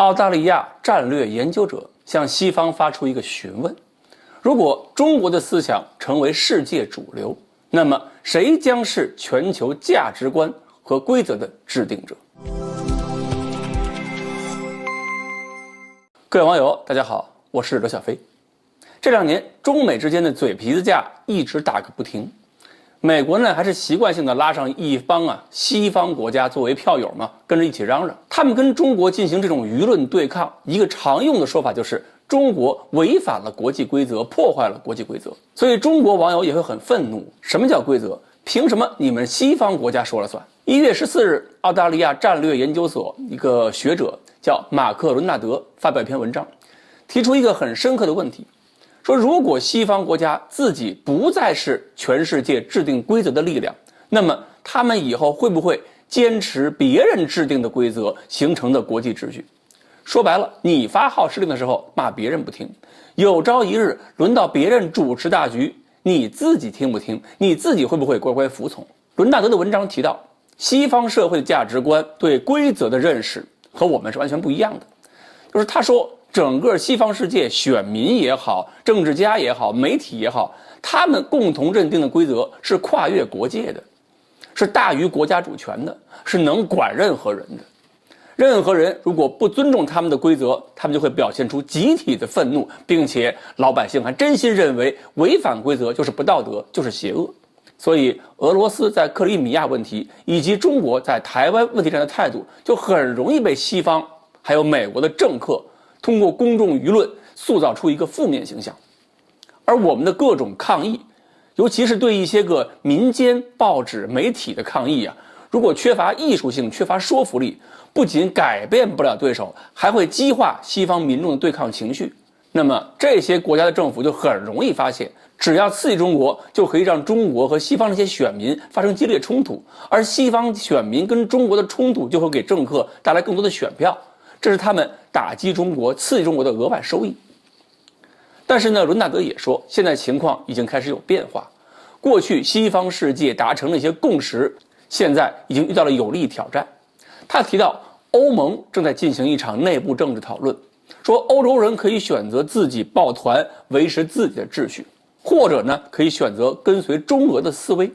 澳大利亚战略研究者向西方发出一个询问：如果中国的思想成为世界主流，那么谁将是全球价值观和规则的制定者？各位网友，大家好，我是罗小飞。这2年，中美之间的嘴皮子架一直打个不停。美国呢，还是习惯性的拉上一帮西方国家作为票友嘛，跟着一起嚷嚷。他们跟中国进行这种舆论对抗，一个常用的说法就是中国违反了国际规则，破坏了国际规则。所以中国网友也会很愤怒，什么叫规则？凭什么你们西方国家说了算？1月14日，澳大利亚战略研究所一个学者叫马克·伦纳德发表一篇文章，提出一个很深刻的问题，说如果西方国家自己不再是全世界制定规则的力量，那么他们以后会不会坚持别人制定的规则形成的国际秩序？说白了，你发号施令的时候骂别人不听，有朝一日轮到别人主持大局，你自己听不听？你自己会不会乖乖服从？伦纳德的文章提到，西方社会的价值观对规则的认识和我们是完全不一样的。就是他说，整个西方世界选民也好，政治家也好，媒体也好，他们共同认定的规则是跨越国界的，是大于国家主权的，是能管任何人的。任何人如果不尊重他们的规则，他们就会表现出集体的愤怒，并且老百姓还真心认为违反规则就是不道德，就是邪恶。所以俄罗斯在克里米亚问题以及中国在台湾问题上的态度，就很容易被西方还有美国的政客通过公众舆论塑造出一个负面形象。而我们的各种抗议，尤其是对一些个民间报纸媒体的抗议如果缺乏艺术性，缺乏说服力，不仅改变不了对手，还会激化西方民众的对抗情绪。那么这些国家的政府就很容易发现，只要刺激中国，就可以让中国和西方那些选民发生激烈冲突，而西方选民跟中国的冲突就会给政客带来更多的选票，这是他们打击中国、刺激中国的额外收益。但是呢，伦纳德也说，现在情况已经开始有变化。过去西方世界达成了一些共识，现在已经遇到了有力挑战。他提到，欧盟正在进行一场内部政治讨论，说欧洲人可以选择自己抱团，维持自己的秩序，或者呢，可以选择跟随中俄的思维，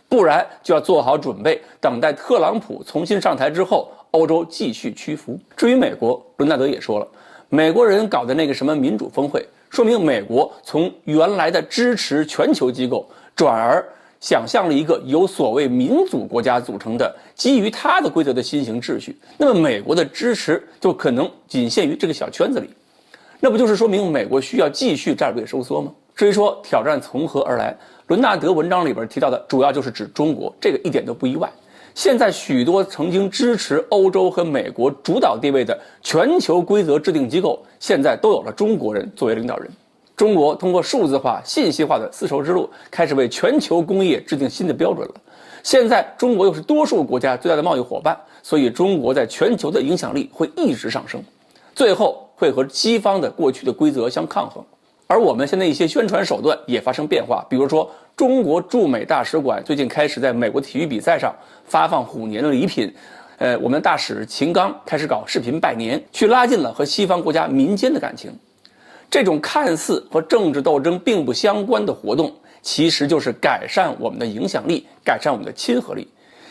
不然就要做好准备，等待特朗普重新上台之后，欧洲继续屈服。至于美国，伦纳德也说了，美国人搞的那个什么民主峰会，说明美国从原来的支持全球机构，转而想象了一个由所谓民主国家组成的基于它的规则的新型秩序，那么美国的支持就可能仅限于这个小圈子里，那不就是说明美国需要继续战略收缩吗？至于说挑战从何而来，伦纳德文章里边提到的主要就是指中国，这个一点都不意外。现在许多曾经支持欧洲和美国主导地位的全球规则制定机构，现在都有了中国人作为领导人。中国通过数字化、信息化的丝绸之路，开始为全球工业制定新的标准了。现在中国又是多数国家最大的贸易伙伴，所以中国在全球的影响力会一直上升，最后会和西方的过去的规则相抗衡。而我们现在一些宣传手段也发生变化，比如说中国驻美大使馆最近开始在美国体育比赛上发放虎年的礼品，我们的大使秦刚开始搞视频拜年，去拉近了和西方国家民间的感情。这种看似和政治斗争并不相关的活动，其实就是改善我们的影响力，改善我们的亲和力。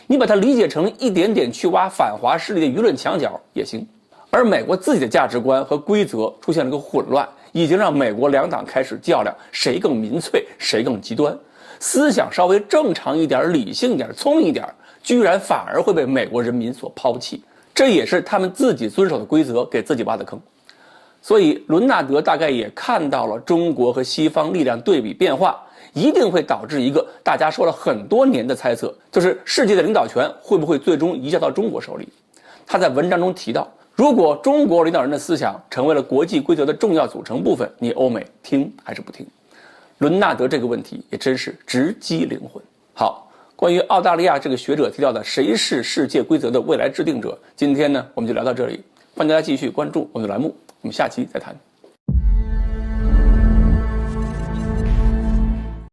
你把它理解成一点点去挖反华势力的舆论墙角也行。而美国自己的价值观和规则出现了个混乱，已经让美国两党开始较量，谁更民粹，谁更极端。思想稍微正常一点、理性一点、聪明一点，居然反而会被美国人民所抛弃。这也是他们自己遵守的规则给自己挖的坑。所以伦纳德大概也看到了中国和西方力量对比变化，一定会导致一个大家说了很多年的猜测，就是世界的领导权会不会最终移交到中国手里。他在文章中提到，如果中国领导人的思想成为了国际规则的重要组成部分，你欧美听还是不听？伦纳德这个问题也真是直击灵魂。好，关于澳大利亚这个学者提到的谁是世界规则的未来制定者，今天呢我们就聊到这里，欢迎大家继续关注我们的栏目，我们下期再谈。